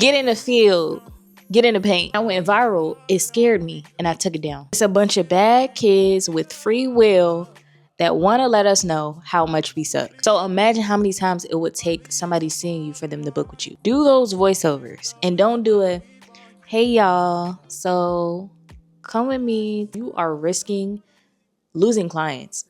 Get in the field. Get in the paint. I went viral. It scared me and I took it down. It's a bunch of bad kids with free will that want to let us know how much we suck. So imagine how many times it would take somebody seeing you for them to book with you. Do those voiceovers and don't do it. Hey y'all, so come with me. You are risking losing clients.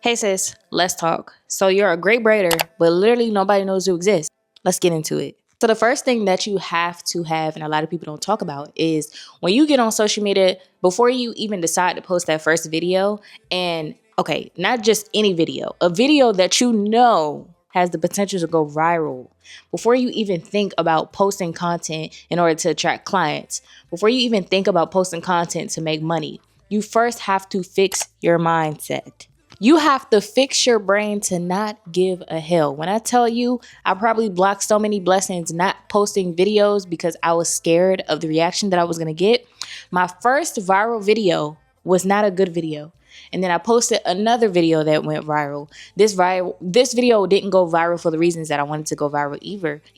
Hey sis, let's talk. So you're a great braider, but literally nobody knows you exist. Let's get into it. So the first thing that you have to have, and a lot of people don't talk about, is when you get on social media, before you even decide to post that first video, and okay, not just any video, a video that you know has the potential to go viral. Before you even think about posting content in order to attract clients, before you even think about posting content to make money, you first have to fix your mindset. You have to fix your brain to not give a hell. When I tell you, I probably blocked so many blessings not posting videos because I was scared of the reaction that I was going to get. My first viral video was not a good video. And then I posted another video that went viral. This video didn't go viral for the reasons that I wanted to go viral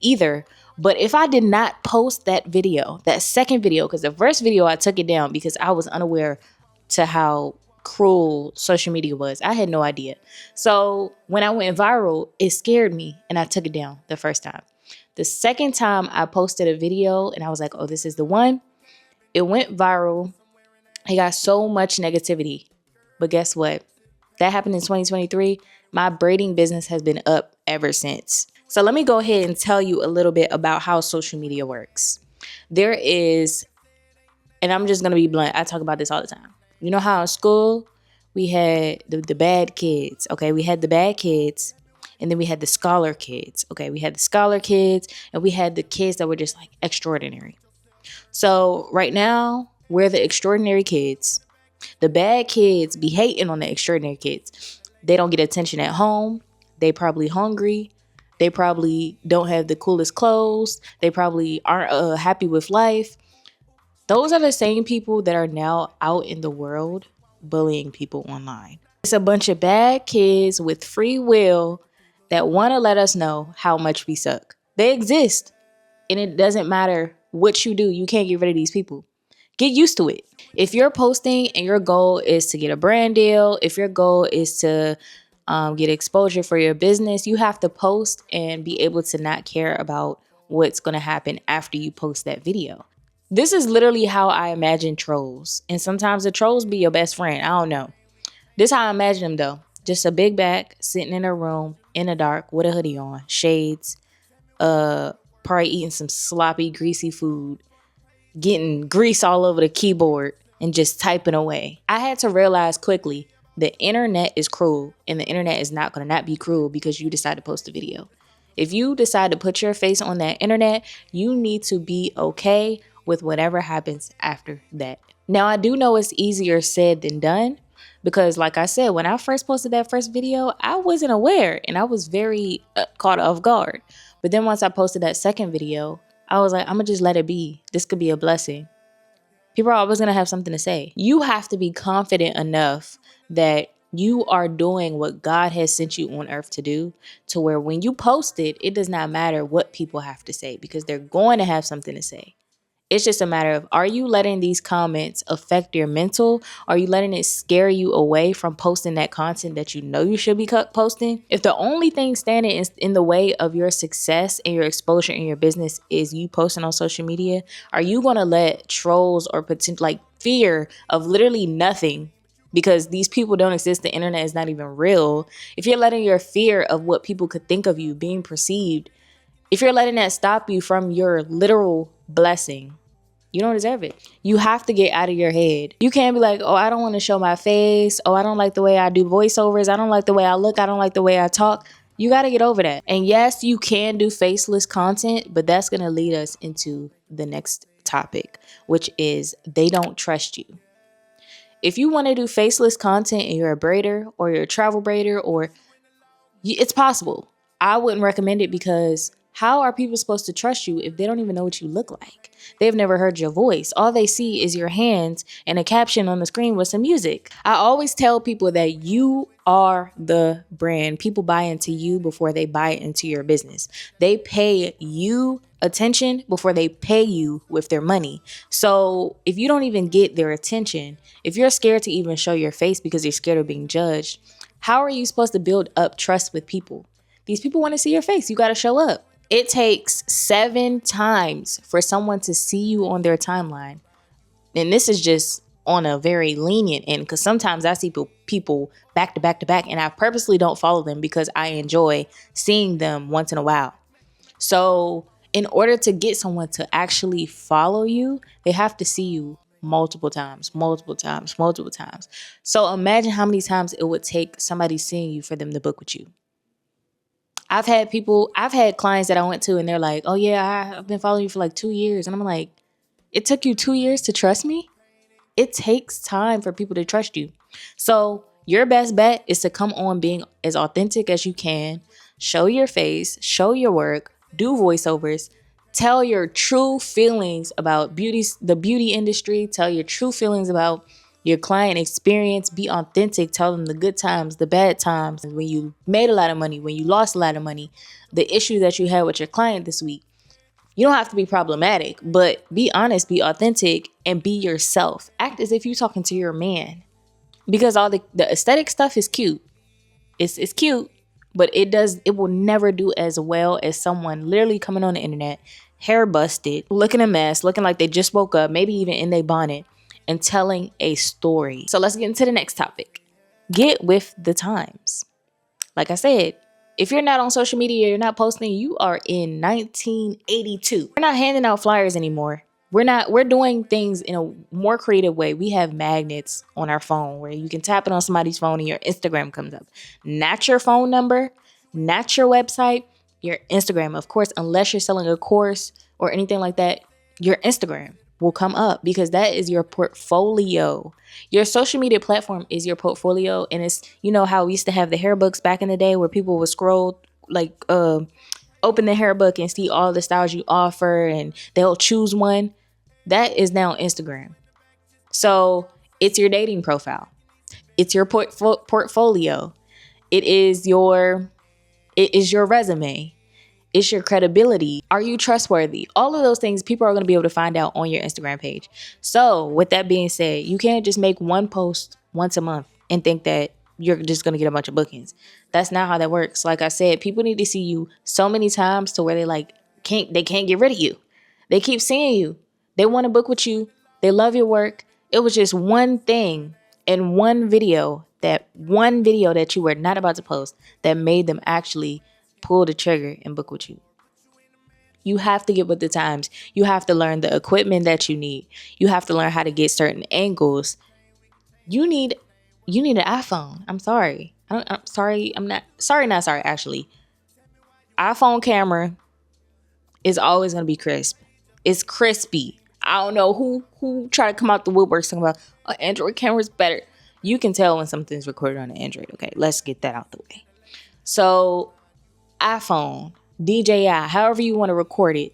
either. But if I did not post that video, that second video, because the first video I took it down because I was unaware to how cruel social media was. I had no idea. So when I went viral, it scared me and I took it down the first time. The second time I posted a video and I was like, oh, this is the one. It went viral. I got so much negativity. But guess what? That happened in 2023. My braiding business has been up ever since. So let me go ahead and tell you a little bit about how social media works. There is, and I'm just going to be blunt. I talk about this all the time. You know how in school we had the bad kids, okay? We had the bad kids and then we had the scholar kids, okay? We had the scholar kids and we had the kids that were just like extraordinary. So right now we're the extraordinary kids. The bad kids be hating on the extraordinary kids. They don't get attention at home. They probably hungry. They probably don't have the coolest clothes. They probably aren't happy with life. Those are the same people that are now out in the world bullying people online. It's a bunch of bad kids with free will that want to let us know how much we suck. They exist. And it doesn't matter what you do. You can't get rid of these people. Get used to it. If you're posting and your goal is to get a brand deal, if your goal is to get exposure for your business, you have to post and be able to not care about what's going to happen after you post that video. This is literally how I imagine trolls. And sometimes the trolls be your best friend. I don't know. This is how I imagine them though. Just a big back sitting in a room in the dark with a hoodie on, shades, probably eating some sloppy, greasy food, getting grease all over the keyboard and just typing away. I had to realize quickly the internet is cruel and the internet is not going to not be cruel because you decide to post a video. If you decide to put your face on that internet, you need to be okay with whatever happens after that. Now, I do know it's easier said than done because like I said, when I first posted that first video, I wasn't aware and I was very caught off guard. But then once I posted that second video, I was like, I'm gonna just let it be. This could be a blessing. People are always gonna have something to say. You have to be confident enough that you are doing what God has sent you on earth to do, to where when you post it, it does not matter what people have to say because they're going to have something to say. It's just a matter of, are you letting these comments affect your mental? Are you letting it scare you away from posting that content that you know you should be posting? If the only thing standing in the way of your success and your exposure in your business is you posting on social media, are you going to let trolls or potential like fear of literally nothing, because these people don't exist, the internet is not even real. If you're letting your fear of what people could think of you being perceived, if you're letting that stop you from your literal blessing, you don't deserve it. You have to get out of your head. You can't be like, oh, I don't want to show my face. Oh, I don't like the way I do voiceovers. I don't like the way I look. I don't like the way I talk. You got to get over that. And yes, you can do faceless content, but that's going to lead us into the next topic, which is they don't trust you. If you want to do faceless content and you're a braider or you're a travel braider, or it's possible. I wouldn't recommend it because How are people supposed to trust you if they don't even know what you look like? They've never heard your voice. All they see is your hands and a caption on the screen with some music. I always tell people that you are the brand. People buy into you before they buy into your business. They pay you attention before they pay you with their money. So if you don't even get their attention, if you're scared to even show your face because you're scared of being judged, how are you supposed to build up trust with people? These people want to see your face. You got to show up. It takes 7 times for someone to see you on their timeline. And this is just on a very lenient end, because sometimes I see people back to back to back, and I purposely don't follow them because I enjoy seeing them once in a while. So in order to get someone to actually follow you, they have to see you multiple times, multiple times, multiple times. So imagine how many times it would take somebody seeing you for them to book with you. I've had clients that I went to and they're like, oh yeah, I've been following you for like 2 years. And I'm like, it took you 2 years to trust me? It takes time for people to trust you. So your best bet is to come on being as authentic as you can. Show your face, show your work, do voiceovers, tell your true feelings about the beauty industry, tell your true feelings about your client experience, be authentic, tell them the good times, the bad times, when you made a lot of money, when you lost a lot of money, the issue that you had with your client this week. You don't have to be problematic, but be honest, be authentic, and be yourself. Act as if you're talking to your man, because all the aesthetic stuff is cute. It's cute, but it will never do as well as someone literally coming on the internet, hair busted, looking a mess, looking like they just woke up, maybe even in their bonnet, and telling a story. So let's get into the next topic. Get with the times. Like I said, if you're not on social media, you're not posting, you are in 1982. We're not handing out flyers anymore. We're doing things in a more creative way. We have magnets on our phone where you can tap it on somebody's phone and your Instagram comes up. Not your phone number, not your website, your Instagram. Of course, unless you're selling a course or anything like that, your Instagram will come up because that is your portfolio. Your social media platform is your portfolio. And it's, you know how we used to have the hair books back in the day where people would scroll, like open the hair book and see all the styles you offer and they'll choose one. That is now Instagram. So it's your dating profile. It's your portfolio. It is your resume. It's your credibility. Are you trustworthy? All of those things people are going to be able to find out on your Instagram page. So with that being said, you can't just make one post once a month and think that you're just going to get a bunch of bookings. That's not how that works. Like I said, people need to see you so many times to where they can't get rid of you. They keep seeing you. They want to book with you. They love your work. It was just one thing in one video that you were not about to post that made them actually pull the trigger and book with you. You have to get with the times. You have to learn the equipment that you need. You have to learn how to get certain angles. You need an iPhone. I'm sorry. Actually, iPhone camera is always going to be crisp. It's crispy. I don't know who try to come out the woodwork talking about Android camera's better. You can tell when something's recorded on an Android. Okay, let's get that out the way. So iPhone, DJI, however you want to record it,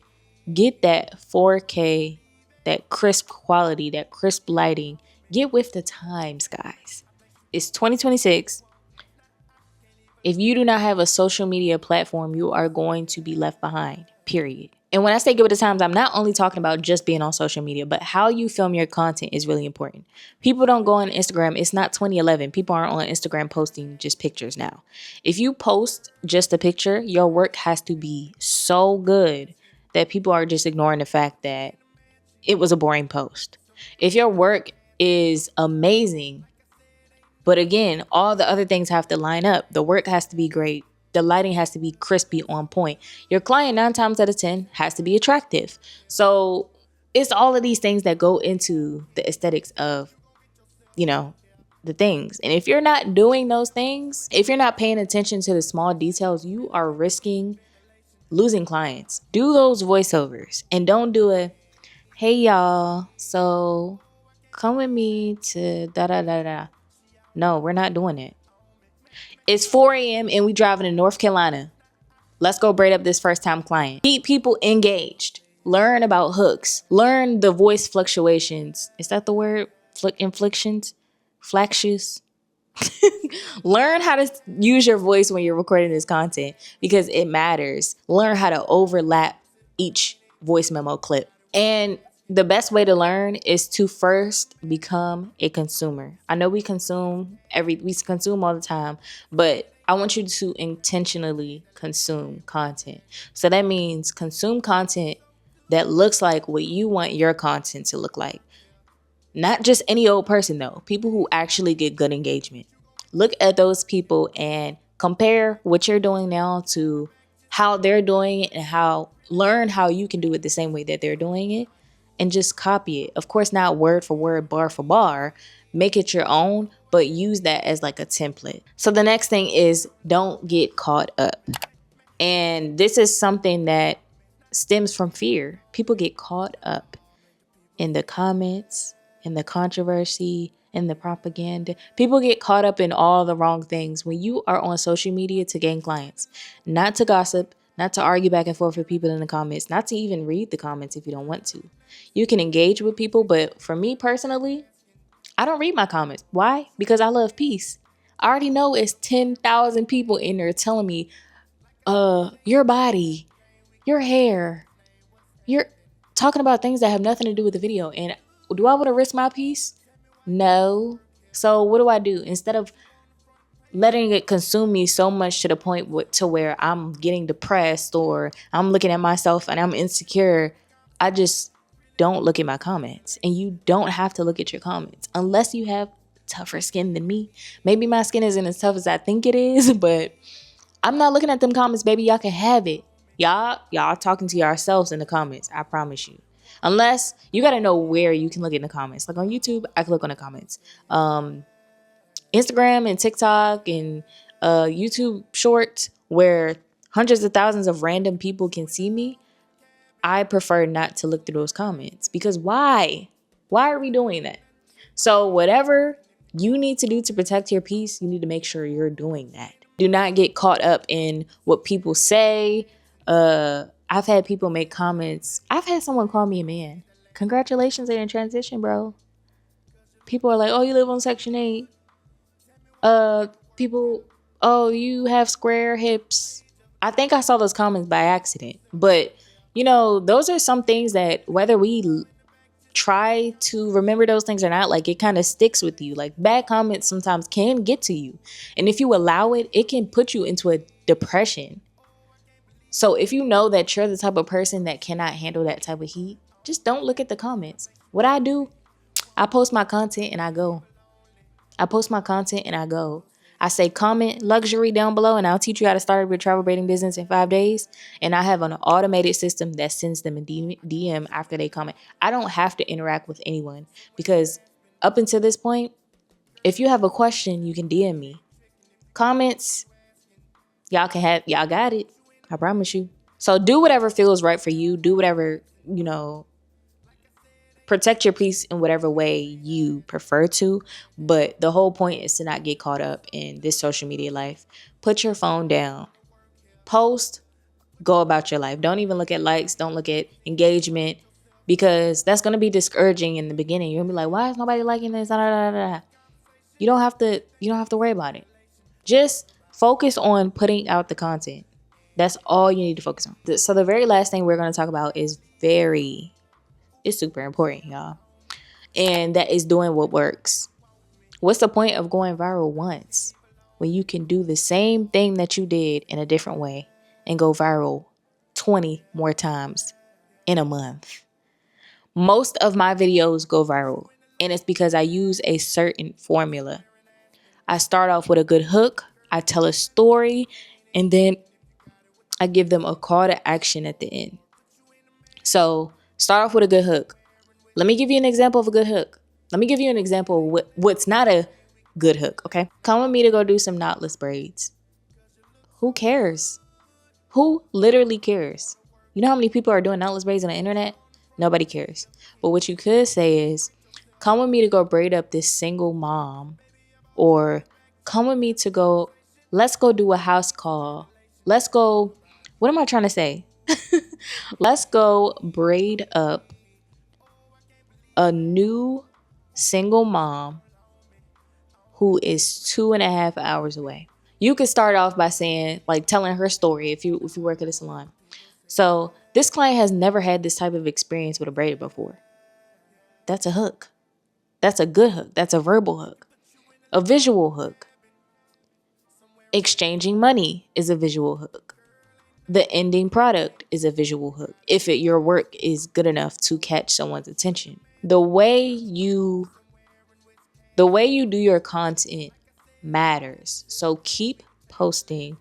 get that 4K, that crisp quality, that crisp lighting. Get with the times, guys. It's 2026. If you do not have a social media platform, you are going to be left behind, period. And when I say get with the times, I'm not only talking about just being on social media, but how you film your content is really important. People don't go on Instagram. It's not 2011. People aren't on Instagram posting just pictures now. If you post just a picture, your work has to be so good that people are just ignoring the fact that it was a boring post. If your work is amazing, but again, all the other things have to line up. The work has to be great. The lighting has to be crispy, on point. Your client 9 times out of 10 has to be attractive. So it's all of these things that go into the aesthetics of, the things. And if you're not doing those things, if you're not paying attention to the small details, you are risking losing clients. Do those voiceovers and don't do a, hey y'all, so come with me to da da da da. No, we're not doing it. It's 4 a.m. and we driving to North Carolina. Let's go braid up this first time client. Keep people engaged. Learn about hooks. Learn the voice fluctuations. Is that the word? Inflections? Flashes? Learn how to use your voice when you're recording this content because it matters. Learn how to overlap each voice memo clip. And the best way to learn is to first become a consumer. I know we consume all the time, but I want you to intentionally consume content. So that means consume content that looks like what you want your content to look like. Not just any old person though, people who actually get good engagement. Look at those people and compare what you're doing now to how they're doing it and learn how you can do it the same way that they're doing it and just copy it. Of course, not word for word, bar for bar. Make it your own, but use that as like a template. So the next thing is don't get caught up. And this is something that stems from fear. People get caught up in the comments, in the controversy, in the propaganda. People get caught up in all the wrong things when you are on social media to gain clients, not to gossip, not to argue back and forth with people in the comments, not to even read the comments if you don't want to. You can engage with people, but for me personally, I don't read my comments. Why? Because I love peace. I already know it's 10,000 people in there telling me, your body, your hair, you're talking about things that have nothing to do with the video. And do I want to risk my peace? No. So what do? Instead of letting it consume me so much to the point to where I'm getting depressed or I'm looking at myself and I'm insecure, I just don't look at my comments. And you don't have to look at your comments unless you have tougher skin than me. Maybe my skin isn't as tough as I think it is, but I'm not looking at them comments, baby. Y'all can have it. Y'all talking to yourselves in the comments. I promise you. Unless you got to know where you can look in the comments. Like on YouTube, I can look on the comments. Instagram and TikTok and YouTube Shorts, where hundreds of thousands of random people can see me. I prefer not to look through those comments because why? Why are we doing that? So whatever you need to do to protect your peace, you need to make sure you're doing that. Do not get caught up in what people say. I've had people make comments. I've had someone call me a man. Congratulations on your transition, bro. People are like, oh, you live on Section 8. People, oh, you have square hips. I think I saw those comments by accident. But, those are some things that whether we try to remember those things or not, like it kind of sticks with you. Like bad comments sometimes can get to you. And if you allow it, it can put you into a depression. So if you know that you're the type of person that cannot handle that type of heat, just don't look at the comments. What I do, I post my content and I go. I say comment luxury down below and I'll teach you how to start your travel braiding business in 5 days. And I have an automated system that sends them a DM after they comment. I don't have to interact with anyone because up until this point, if you have a question, you can DM me. Comments, y'all got it. I promise you. So do whatever feels right for you. Do whatever, protect your peace in whatever way you prefer to. But the whole point is to not get caught up in this social media life. Put your phone down. Post. Go about your life. Don't even look at likes. Don't look at engagement. Because that's going to be discouraging in the beginning. You're going to be like, why is nobody liking this? You don't have to worry about it. Just focus on putting out the content. That's all you need to focus on. So the very last thing we're going to talk about is it's super important, y'all. And that is doing what works. What's the point of going viral once when you can do the same thing that you did in a different way and go viral 20 more times in a month? Most of my videos go viral, and it's because I use a certain formula. I start off with a good hook, I tell a story, and then I give them a call to action at the end. So start off with a good hook. Let me give you an example of a good hook. Let me give you an example of what's not a good hook, okay? Come with me to go do some knotless braids. Who cares? Who literally cares? You know how many people are doing knotless braids on the internet? Nobody cares. But what you could say is, come with me to go braid up this single mom. Or come with me let's go do a house call. Let's go What am I trying to say? Let's go braid up a new single mom who is 2.5 hours away. You could start off by saying, like, telling her story if you work at a salon. So this client has never had this type of experience with a braider before. That's a hook. That's a good hook. That's a verbal hook. A visual hook. Exchanging money is a visual hook. The ending product is a visual hook. If your work is good enough to catch someone's attention. The way you do your content matters. So keep posting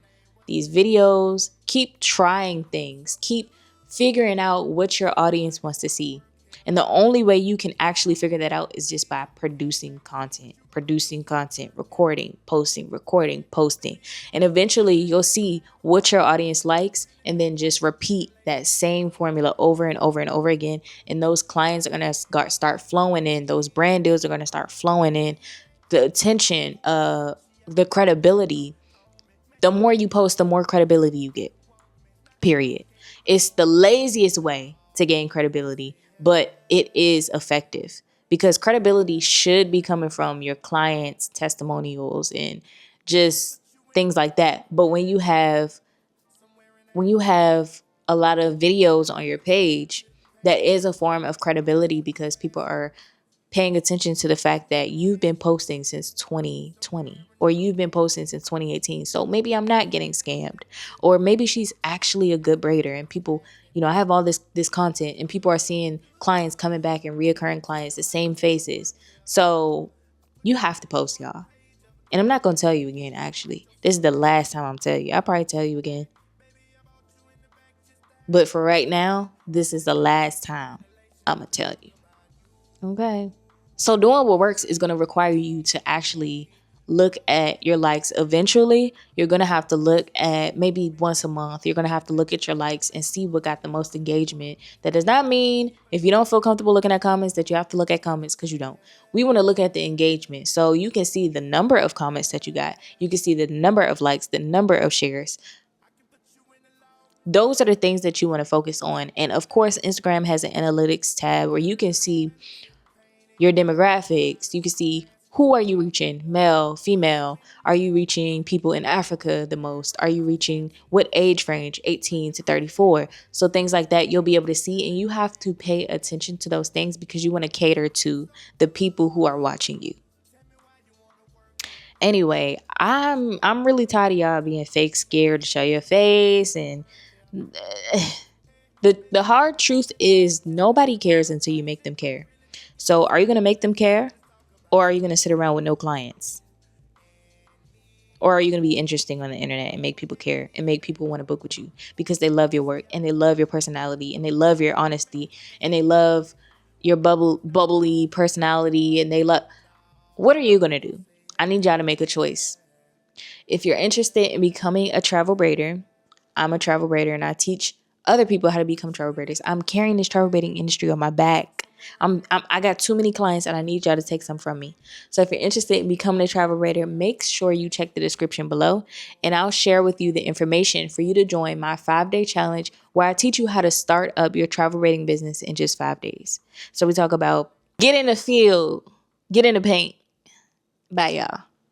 these videos, keep trying things, keep figuring out what your audience wants to see. And the only way you can actually figure that out is just by producing content, recording, posting. And eventually you'll see what your audience likes and then just repeat that same formula over and over and over again. And those clients are going to start flowing in. Those brand deals are going to start flowing in. The attention, the credibility. The more you post, the more credibility you get. Period. It's the laziest way to gain credibility, but it is effective because credibility should be coming from your clients' testimonials and just things like that. But when you have a lot of videos on your page, that is a form of credibility because people are paying attention to the fact that you've been posting since 2020 or you've been posting since 2018. So maybe I'm not getting scammed, or maybe she's actually a good braider and people, I have all this content and people are seeing clients coming back and reoccurring clients, the same faces. So you have to post, y'all. And I'm not going to tell you again, actually. This is the last time I'm telling you. I'll probably tell you again. But for right now, this is the last time I'm going to tell you. Okay. So doing what works is going to require you to actually look at your likes. Eventually, you're going to have to look at maybe once a month. You're going to have to look at your likes and see what got the most engagement. That does not mean if you don't feel comfortable looking at comments that you have to look at comments, because you don't. We want to look at the engagement. So you can see the number of comments that you got. You can see the number of likes, the number of shares. Those are the things that you want to focus on. And of course, Instagram has an analytics tab where you can see your demographics. You can see who are you reaching, male, female. Are you reaching people in Africa the most? Are you reaching what age range, 18 to 34? So things like that you'll be able to see, and you have to pay attention to those things because you want to cater to the people who are watching you. Anyway, I'm really tired of y'all being fake scared to show your face, and the hard truth is nobody cares until you make them care. So are you going to make them care, or are you going to sit around with no clients? Or are you going to be interesting on the internet and make people care and make people want to book with you because they love your work and they love your personality and they love your honesty and they love your bubbly personality and they love... What are you going to do? I need y'all to make a choice. If you're interested in becoming a travel braider, I'm a travel braider and I teach other people how to become travel braiders. I'm carrying this travel braiding industry on my back. I got too many clients and I need y'all to take some from me. So if you're interested in becoming a travel braider, make sure you check the description below and I'll share with you the information for you to join my 5-day challenge where I teach you how to start up your travel braiding business in just 5 days. So we talk about get in the field, get in the paint. Bye, y'all.